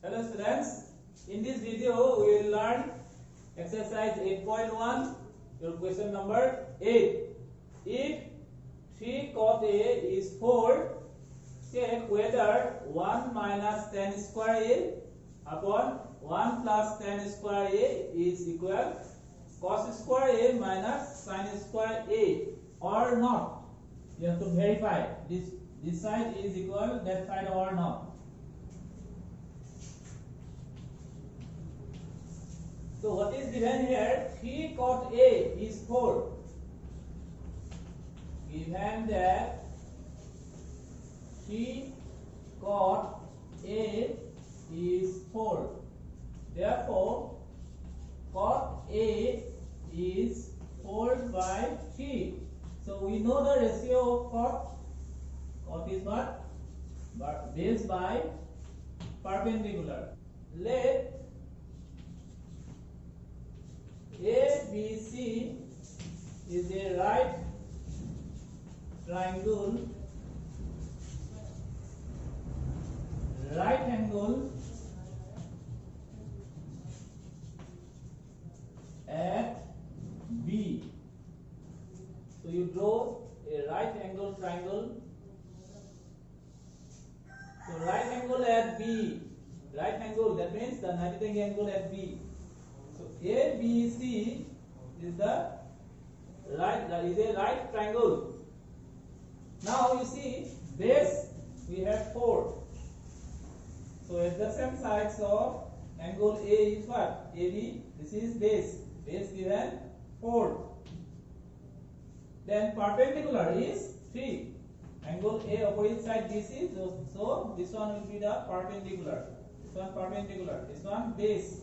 Hello students, in this video we will learn exercise 8.1, your question number 8. If 3 cot A is 4, check whether 1 minus tan square A upon 1 plus tan square A is equal cos square A minus sin square A or not. You have to verify this side is equal that side or not. So what is given here? 3 cot A is 4. Given that 3 cot A is 4. Therefore, cot A is 4 by 3. So we know the ratio of cot. Cot is what? Base by perpendicular. Let ABC is a right triangle, right angle at B. So you draw a right angle triangle. So right angle at B, right angle, that means the 90-degree angle at B. So ABC is a right triangle. Now you see base we have 4. So adjacent sides of angle A is what? AB. This is base. Base given 4. Then perpendicular is 3. Angle A opposite side BC. So this one will be the perpendicular. This one perpendicular. This one base.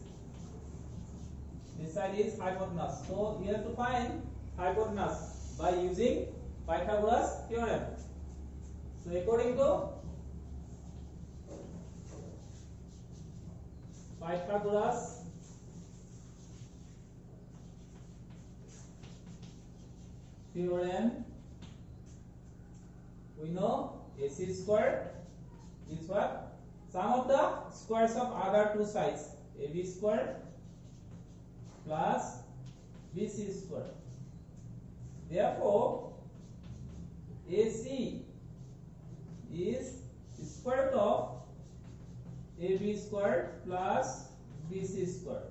This side is hypotenuse. So you have to find hypotenuse by using Pythagoras theorem. So according to Pythagoras theorem, we know AC square is what? Sum of the squares of other two sides. AB square plus BC square. Therefore, AC is square root of AB square plus BC square.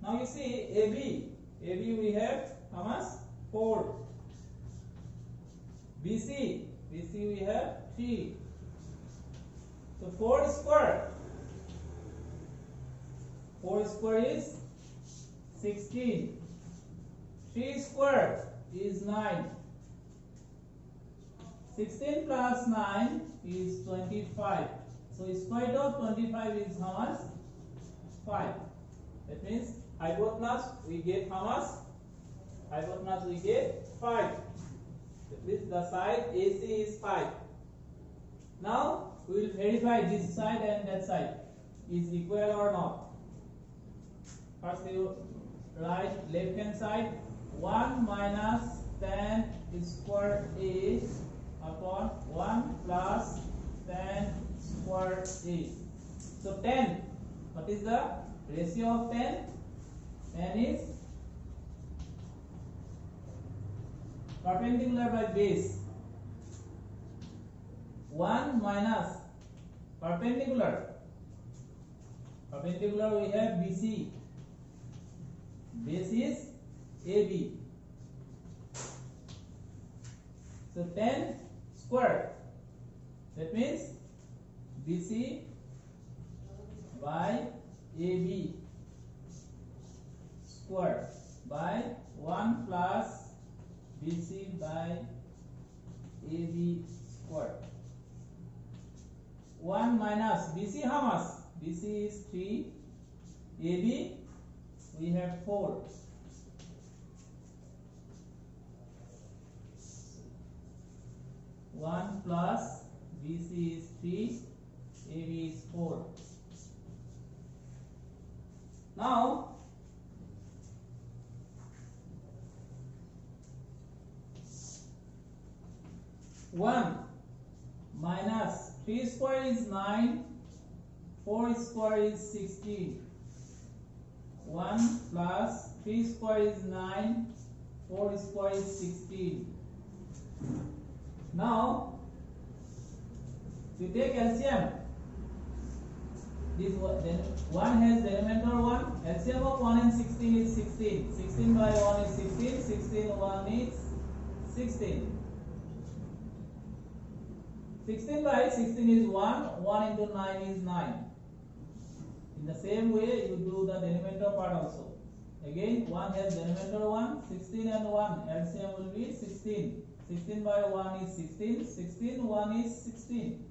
Now you see AB we have how much? 4. BC we have 3. So 4 square is 16. 3 square is 9. 16 plus 9 is 25. So square root of 25 is how much? 5. That means hypotenuse we get how much? Hypotenuse we get 5. That means the side AC is 5. Now we will verify this side and that side is equal or not. First you write left hand side 1 minus tan square A upon 1 plus tan square A. So 10, what is the ratio of 10? 10 is perpendicular by base. 1 minus perpendicular we have BC. Base is AB. So 10 square. That means BC by AB square by 1 plus BC by AB square. 1 minus BC how much? BC is 3. AB we have 4. One plus BC is 3, AB is 4. Now 1 minus 3 square is 9 4 square is 16. 1 plus 3 square is 9. 4 square is 16. Now, if you take LCM, this then 1 has denominator 1. LCM of 1 and 16 is 16. 16 by 1 is 16. 16 1 is 16. 16 by 16 is 1. 1 into 9 is 9. In the same way, you do the denominator part also. Again, 1 has denominator 1. 16 and 1. LCM will be 16. 16 by 1 is 16. 16 1 is 16.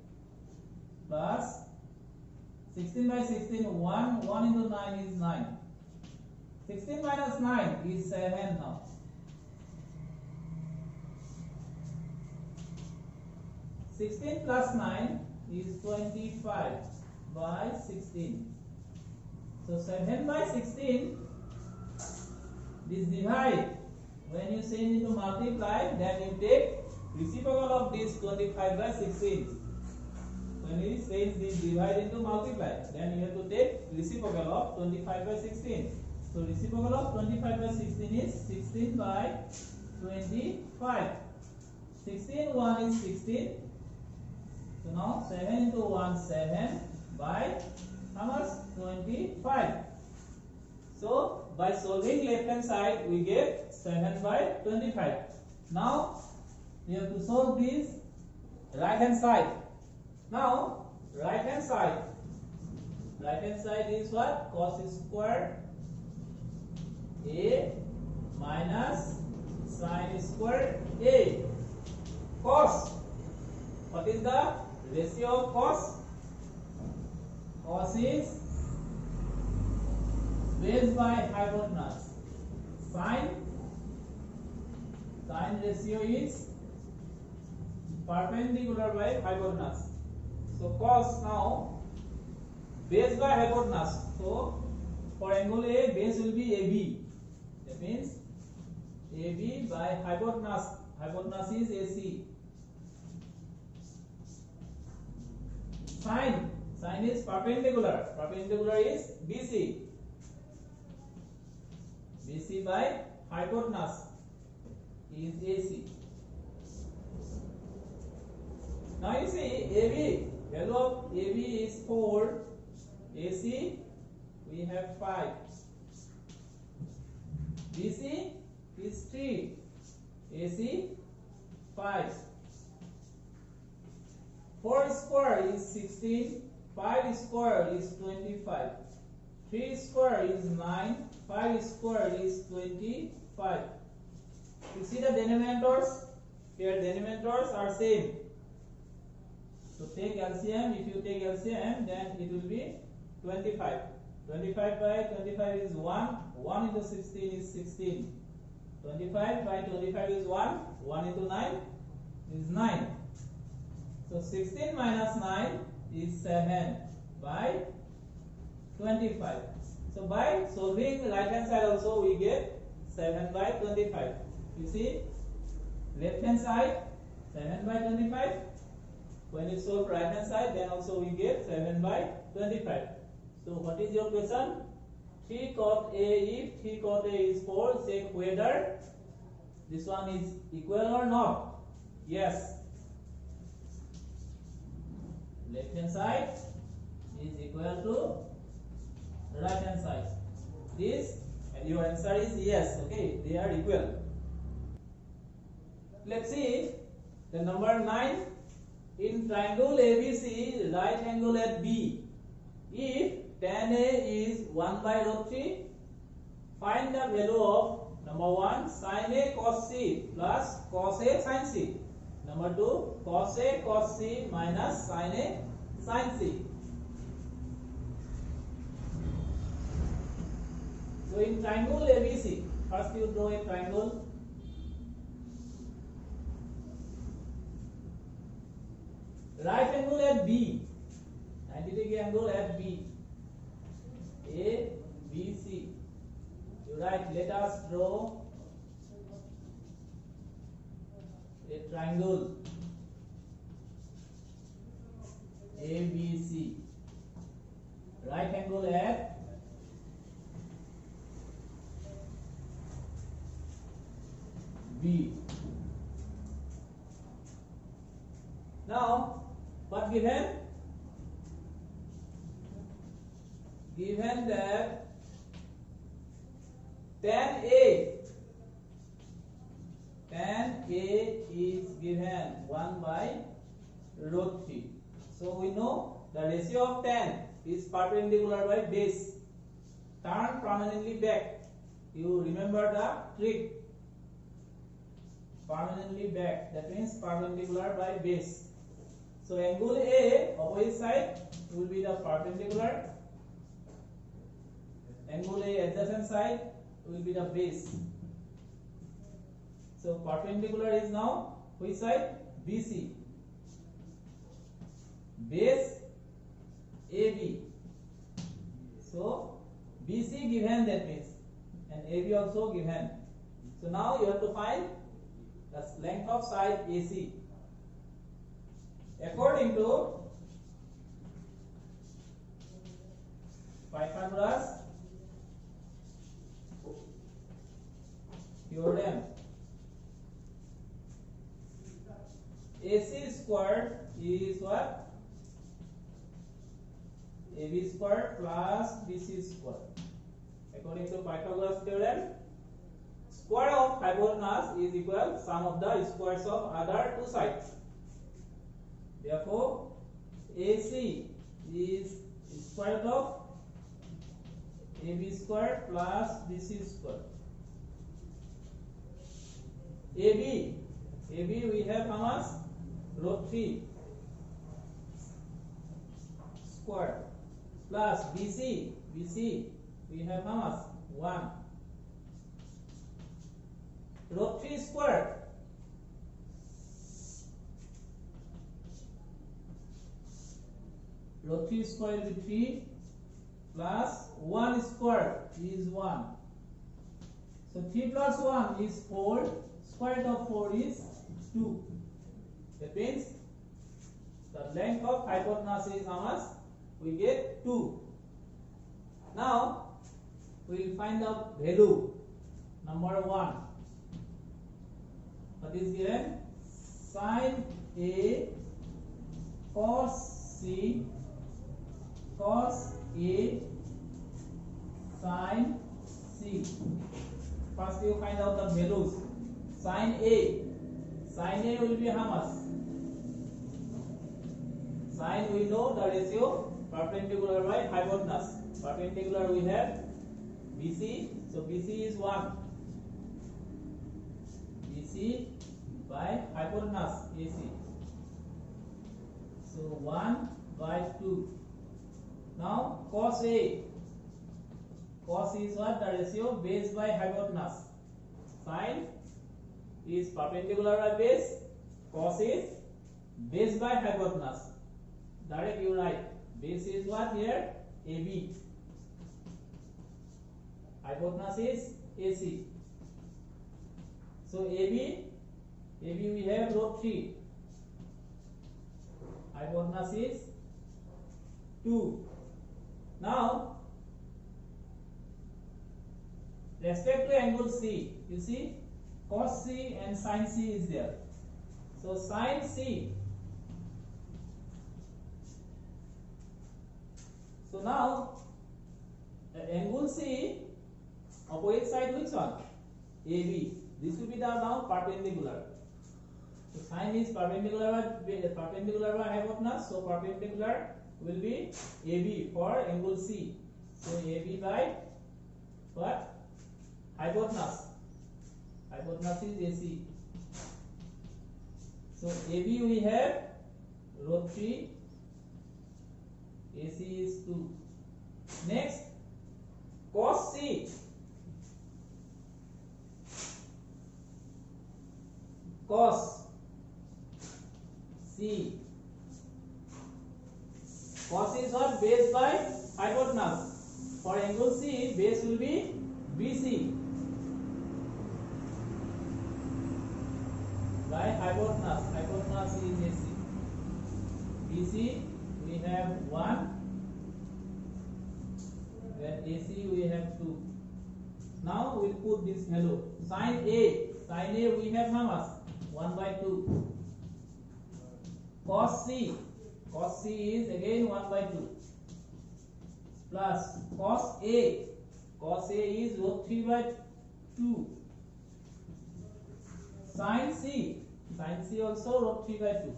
Plus 16 by 16 1. 1 into 9 is 9. 16 minus 9 is 7 now. 16 plus 9 is 25 by 16. So 7 by 16, this divide, when you change into multiply, then you take reciprocal of this 25 by 16. When you change this divide into multiply, then you have to take reciprocal of 25 by 16. So reciprocal of 25 by 16 is 16 by 25. 16 1 is 16. So now 7 into 1 7 by how much? 25. So by solving left hand side we get 7 by 25. Now we have to solve this right hand side. Now right hand side is what? Cos square A minus sin square A. Cos, what is the ratio of cos? Cos is base by hypotenuse. Sin ratio is perpendicular by hypotenuse. So cos now base by hypotenuse. So for angle A, base will be AB. That means AB by hypotenuse. Hypotenuse is AC. Sin is perpendicular. Perpendicular is BC. BC by hypotenuse is AC. Now you see AB, value of AB is 4. AC we have 5. BC is 3. AC 5. 4 square is 16. 5 square is 25. 3 square is 9. 5 square is 25. You see the denominators? Here denominators are same. So take LCM. If you take LCM, then it will be 25. 25 by 25 is 1. 1 into 16 is 16. 25 by 25 is 1. 1 into 9 is 9. So 16 minus 9 is 7 by 25. So by solving right hand side also we get 7 by 25. You see left hand side 7 by 25. When you solve right hand side, then also we get 7 by 25. So what is your question? 3 cot A, if 3 cot A is 4, check whether this one is equal or not. Yes. Left hand side is equal to right hand side. This, and your answer is yes. Okay, they are equal. Let's see the number 9. In triangle ABC, right angle at B, if tan A is 1 by root 3, find the value of number 1 sin A cos C plus cos A sin C. Number 2 cos A cos C minus sin A sin C. So in triangle ABC, first you draw a triangle. Right angle at B, 90-degree angle at B, A, B, C. You write, let us draw a triangle A, B, C. right angle at B. Now, what given? Given that tan A is given 1 by root 3. So we know the ratio of tan is perpendicular by base. Turn permanently back. You remember the trick. Permanently back. That means perpendicular by base. So angle A, opposite side, will be the perpendicular. Angle A, adjacent side, will be the base. So perpendicular is now which side? BC. Base AB. So BC given, that means, and AB also given. So now you have to find the length of side AC. According to Pythagoras theorem, AC squared is what? AB squared plus BC squared. According to Pythagoras theorem, square of hypotenuse is equal sum of the squares of other two sides. Therefore, AC is square root of AB squared plus BC squared. AB we have how much? Root 3 squared plus BC we have how much? 1. Root 3 squared will be 3 plus 1 squared is 1. So 3 plus 1 is 4. Square root of 4 is 2. That means the length of hypotenuse is how much? We get 2. Now we will find the value. Number 1. What is given? Sin A cos C cos A sin C. First you find out the values. Sin A will be how much? Sin, we know the ratio perpendicular by hypotenuse. Perpendicular we have BC, so BC is 1. BC by hypotenuse AC. So 1 by 2. Now cos A. Cos is what? The ratio base by hypotenuse. Sin is perpendicular by base. Cos is base by hypotenuse. Direct you write. Base is what here? AB. Hypotenuse is AC. So AB we have root 3. Hypotenuse is 2. Now respect to angle C, you see cos C and sin C is there. So sin C. So now angle C, opposite side which one? AB. This will be the now perpendicular. So sin is perpendicular by hypotenuse. So perpendicular will be AB for angle C. So AB by what? Hypotenuse. Hypotenuse is AC. So AB we have root 3. AC is 2. Next, cos C. Cos C. Cos is what? Base by hypotenuse. For angle C, base will be BC by hypotenuse. Hypotenuse is AC. BC we have 1. AC we have 2. Now we'll put this value. Sin A we have how much? 1 by 2. Cos C is again 1 by 2. Plus cos A is root 3 by 2. Sin C also root 3 by 2.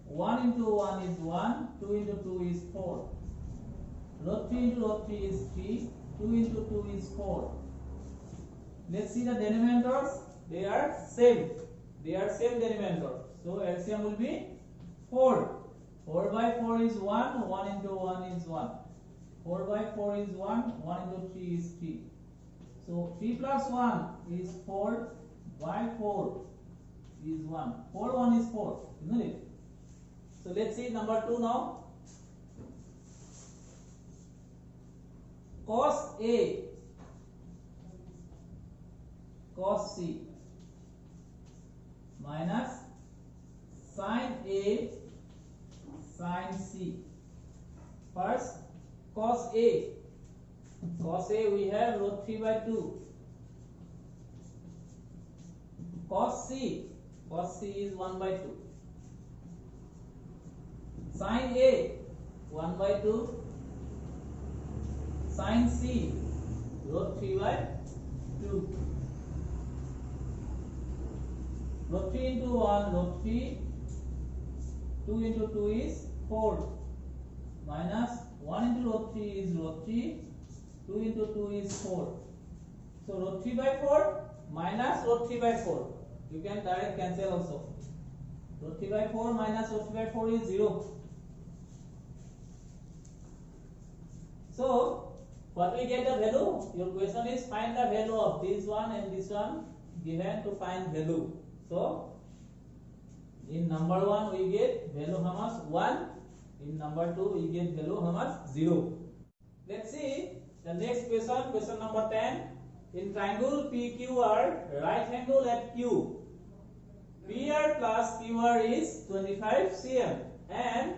1 into 1 is 1, 2 into 2 is 4. Root 3 into root 3 is 3, 2 into 2 is 4. Let's see the denominators. They are same. They are same denominator. So LCM will be 4. 4 by 4 is 1, 1 into 1 is 1. 4 by 4 is 1, 1 into 3 is 3. So 3 plus 1 is 4 by 4 is 1. 4 1 is 4, isn't it? So let's see number 2 now. Cos A, cos C minus sin A, sin C. First, cos A. Cos A we have root 3 by 2. Cos C is 1 by 2. Sin A 1 by 2. Sin C root 3 by 2. Root 3 into 1 root 3. 2 into 2 is 4. Minus 1 into root 3 is root 3. 2 into 2 is 4. So root 3 by 4 minus root 3 by 4. You can direct cancel also. Root 3 by 4 minus root 3 by 4 is 0. So what we get the value? Your question is find the value of this one and this one given to find value. So in number 1 we get value how much? 1. In number 2 we get value how much? 0. Let's see the next question, question number 10. In triangle PQR, right angle at Q, PR plus QR is 25 cm and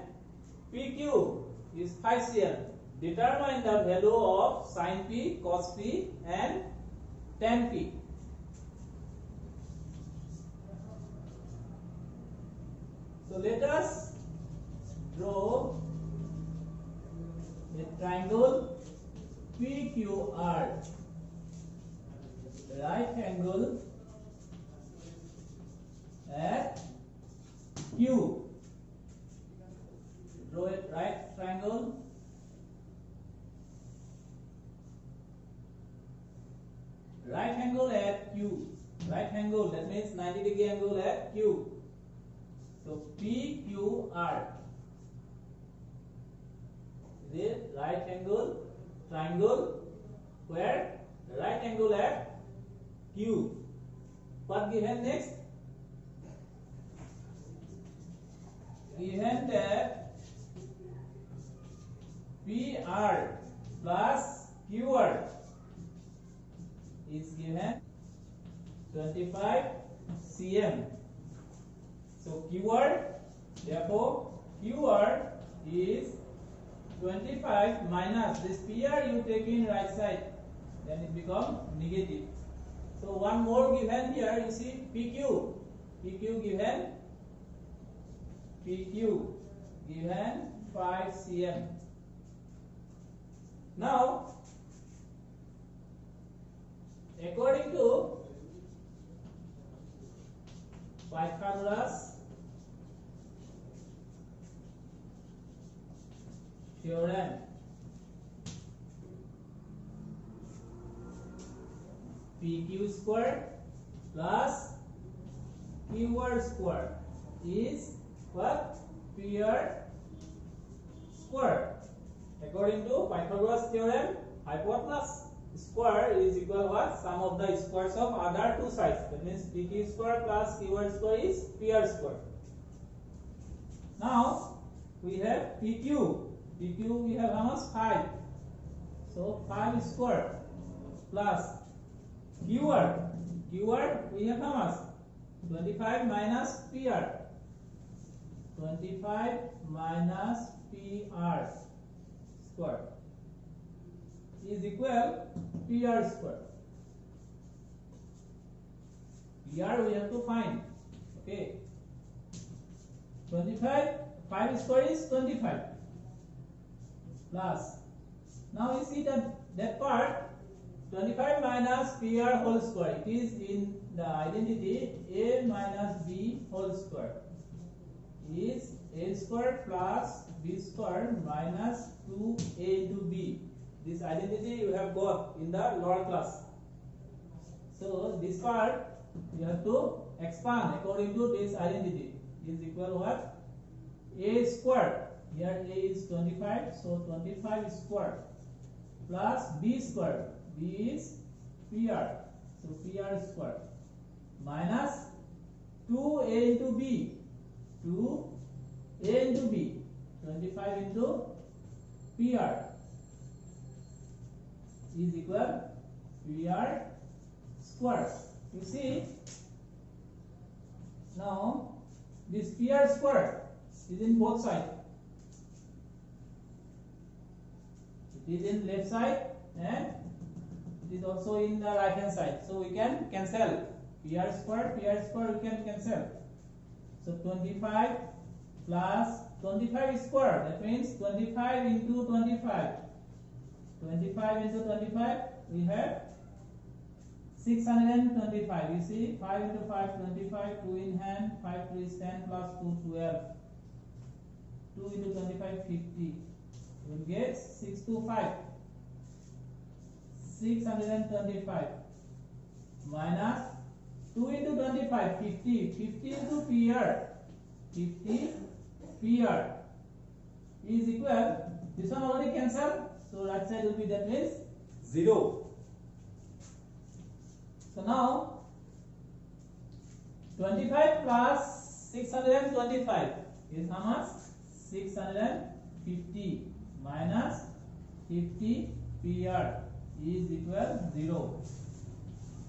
PQ is 5 cm. Determine the value of sin P, cos P and tan P. So let us draw a triangle PQR, right angle at Q. Draw a right triangle. Right angle at Q. Right angle, that means 90 degree angle at Q. So PQR is a right angle triangle where right angle at Q. What given next? Given that PR plus QR is given 25 cm. So QR, therefore QR is 25 minus this PR you take in right side, then it becomes negative. So one more given here, you see PQ. PQ given 5 cm. Now according to Pythagoras theorem, PQ square plus QR square is what? PR square. According to Pythagoras theorem, hypotenuse square is equal what? Sum of the squares of other two sides. That means PQ square plus QR square is PR square. Now we have PQ. PQ we have how much? 5. So 5 square plus QR. QR we have how much? 25 minus PR. 25 minus PR. square is equal PR square. PR we have to find. Okay. 25, 5 square is 25 plus. Now you see that part 25 minus PR whole square. It is in the identity A minus B whole square is A square plus B square minus 2A into B. This identity you have got in the lower class. So this part you have to expand according to this identity. Is equal what? A square. Here A is 25, so 25 square plus B square. B is PR, so PR square minus 2A into B. 2A into B. 25 into PR is equal PR square. You see, now this PR square is in both sides. It is in left side and it is also in the right hand side. So we can cancel PR square we can cancel. So 25 plus 25 square, that means 25 into 25. 25 into 25 we have 625. You see, 5 into 5 25, 2 in hand, 5 2 is 10 plus 2 12. 2 into 25 50. You will get 625. 625 minus 2 into 25 50. 50 into PR. 50 PR is equal. This one already cancelled. So right side will be, that means 0. So now 25 plus 625 is how much? 650 minus 50 PR is equal 0.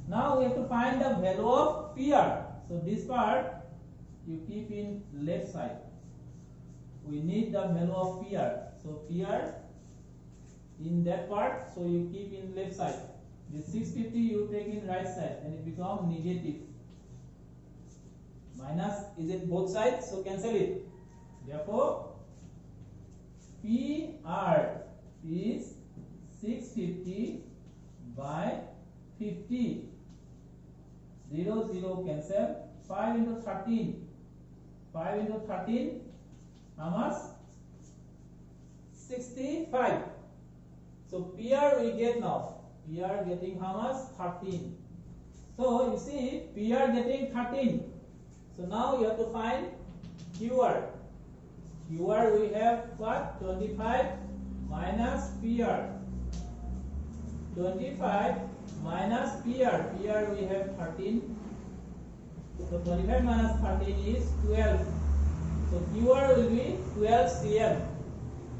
Now we have to find the value of PR. So this part you keep in left side. We need the value of PR. So PR in that part, so you keep in left side. This 650 you take in right side and it becomes negative. Minus is in both sides, so cancel it. Therefore PR is 650 by 50. 0 0 cancel. 5 into 13. 5 into 13 how much? 65. So PR we get now. PR getting how much? 13. So you see, PR getting 13. So now you have to find QR. QR we have what? 25 minus PR. 25 minus PR. PR we have 13. So 25 minus 13 is 12. So QR will be 12 cm.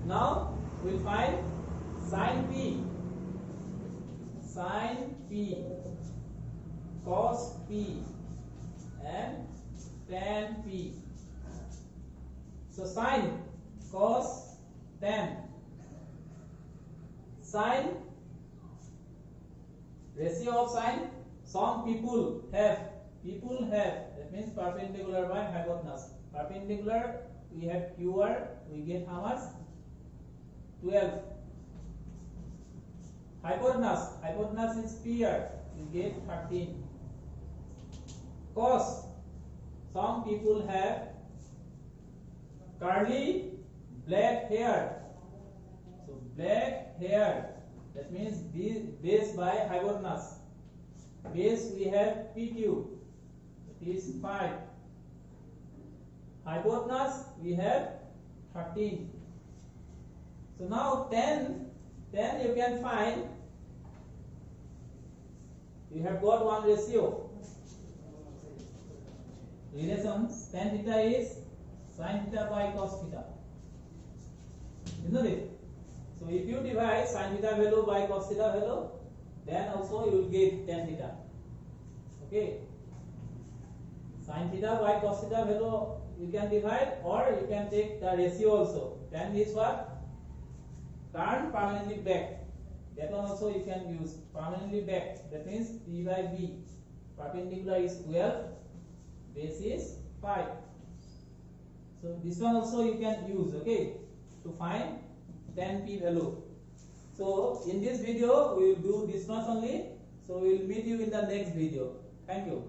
Now we will find sin P. Sin P, cos P, and tan P. So sin, cos, tan. Sin, ratio of sin, some people have, that means perpendicular by hypotenuse. Perpendicular, we have QR, we get how much? 12. Hypotenuse is PR, we get 13. Cos, some people have curly black hair. So black hair, that means base by hypotenuse. Base we have PQ, it is 5. Hypotenuse we have 13. So now 10 you can find. You have got one ratio. Relations tan theta is sin theta by cos theta. Isn't it? So if you divide sin theta value by cos theta value, then also you will get tan theta. Okay. Sin theta by cos theta value you can divide, or you can take the ratio also. Tan is what? turn permanently back. That one also you can use permanently back. That means P by B. Perpendicular is 12, base is 5. So this one also you can use, okay, to find tan P value. So in this video we will do this much only. So we will meet you in the next video. Thank you.